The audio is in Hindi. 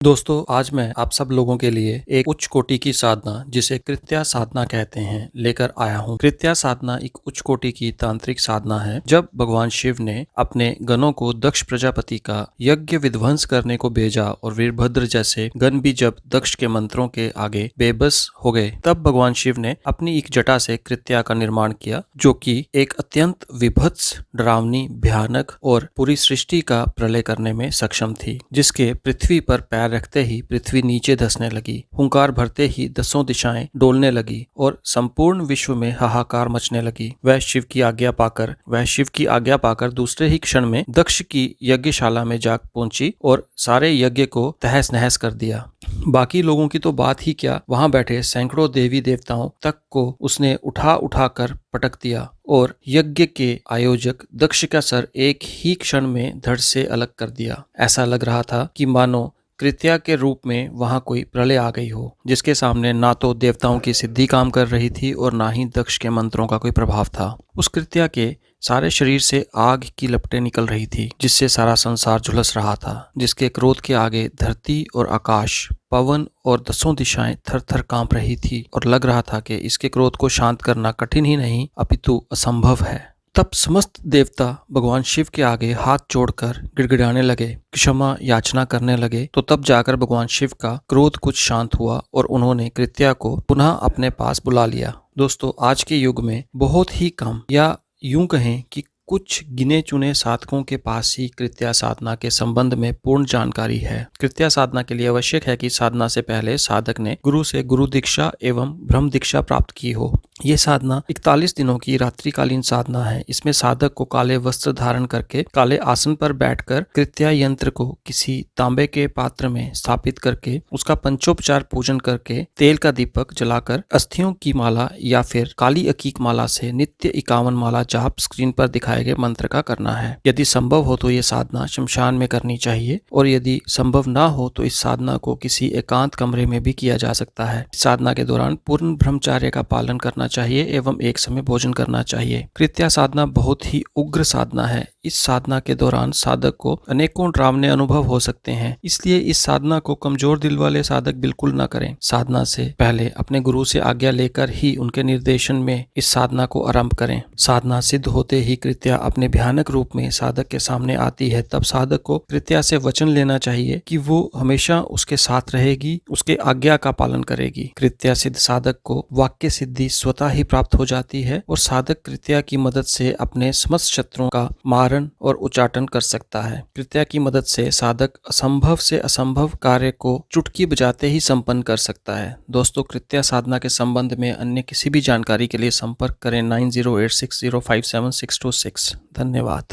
दोस्तों, आज मैं आप सब लोगों के लिए एक उच्च कोटि की साधना जिसे कृत्या साधना कहते हैं लेकर आया हूँ। कृत्या साधना एक उच्च कोटि की तांत्रिक साधना है। जब भगवान शिव ने अपने गणों को दक्ष प्रजापति का यज्ञ विध्वंस करने को भेजा और वीरभद्र जैसे गण भी जब दक्ष के मंत्रों के आगे बेबस हो गए, तब भगवान शिव ने अपनी एक जटा से कृत्या का निर्माण किया, जो कि एक अत्यंत विभत्स, डरावनी, भयानक और पूरी सृष्टि का प्रलय करने में सक्षम थी, जिसके पृथ्वी पर पैर रखते ही पृथ्वी नीचे धंसने लगी, हुंकार भरते ही दसों दिशाएं डोलने लगी और संपूर्ण विश्व में हाहाकार मचने लगी। वह शिव की आज्ञा पाकर दूसरे ही क्षण में दक्ष की यज्ञशाला में जाग पहुंची और सारे यज्ञ को तहस नहस कर दिया। बाकी लोगों की तो बात ही क्या, वहां बैठे सैकड़ों देवी देवताओं तक को उसने उठा कर पटक दिया और यज्ञ के आयोजक दक्ष का सर एक ही क्षण में धड़ से अलग कर दिया। ऐसा लग रहा था कि मानो कृत्या के रूप में वहां कोई प्रलय आ गई हो, जिसके सामने ना तो देवताओं की सिद्धि काम कर रही थी और ना ही दक्ष के मंत्रों का कोई प्रभाव था। उस कृत्या के सारे शरीर से आग की लपटें निकल रही थी, जिससे सारा संसार झुलस रहा था, जिसके क्रोध के आगे धरती और आकाश, पवन और दसों दिशाएं थर थर कांप रही थी और लग रहा था कि इसके क्रोध को शांत करना कठिन ही नहीं अपितु असंभव है। तब समस्त देवता भगवान शिव के आगे हाथ जोड़कर गिड़गिड़ाने लगे, क्षमा याचना करने लगे। तो तब जाकर भगवान शिव का क्रोध कुछ शांत हुआ और उन्होंने कृत्या को पुनः अपने पास बुला लिया। दोस्तों, आज के युग में बहुत ही कम, या यूं कहें कि कुछ गिने चुने साधकों के पास ही कृत्या साधना के संबंध में पूर्ण जानकारी है। कृत्या साधना के लिए आवश्यक है कि साधना से पहले साधक ने गुरु से गुरु दीक्षा एवं ब्रह्म दीक्षा प्राप्त की हो। ये साधना 41 दिनों की रात्रिकालीन साधना है। इसमें साधक को काले वस्त्र धारण करके काले आसन पर बैठकर कृत्या यंत्र को किसी तांबे के पात्र में स्थापित करके उसका पंचोपचार पूजन करके तेल का दीपक जलाकर अस्थियों की माला या फिर काली अकीक माला से नित्य 51 माला जाप स्क्रीन पर दिखाए गए मंत्र का करना है। यदि संभव हो तो ये साधना शमशान में करनी चाहिए और यदि संभव ना हो तो इस साधना को किसी एकांत कमरे में भी किया जा सकता है। साधना के दौरान पूर्ण ब्रह्मचर्य का पालन करना चाहिए एवं एक समय भोजन करना चाहिए। कृत्या साधना बहुत ही उग्र साधना है। इस साधना के दौरान साधक को अनेकों डरावने अनुभव हो सकते हैं, इसलिए इस साधना को कमजोर दिल वाले साधक बिल्कुल न करें। साधना से पहले अपने गुरु से आज्ञा लेकर ही उनके निर्देशन में इस साधना को आरंभ करें। साधना सिद्ध होते ही कृत्या अपने भयानक रूप में साधक के सामने आती है। तब साधक को कृत्या से वचन लेना चाहिए कि वो हमेशा उसके साथ रहेगी, उसके आज्ञा का पालन करेगी। कृत्या सिद्ध साधक को वाक्य सिद्धि स्वतः ही प्राप्त हो जाती है और साधक कृत्या की मदद से अपने समस्त शत्रुओं का मारण और उच्चाटन कर सकता है। कृत्या की मदद से साधक असंभव से असंभव कार्य को चुटकी बजाते ही संपन्न कर सकता है। दोस्तों, कृत्या साधना के संबंध में अन्य किसी भी जानकारी के लिए संपर्क करें 9086057626। धन्यवाद।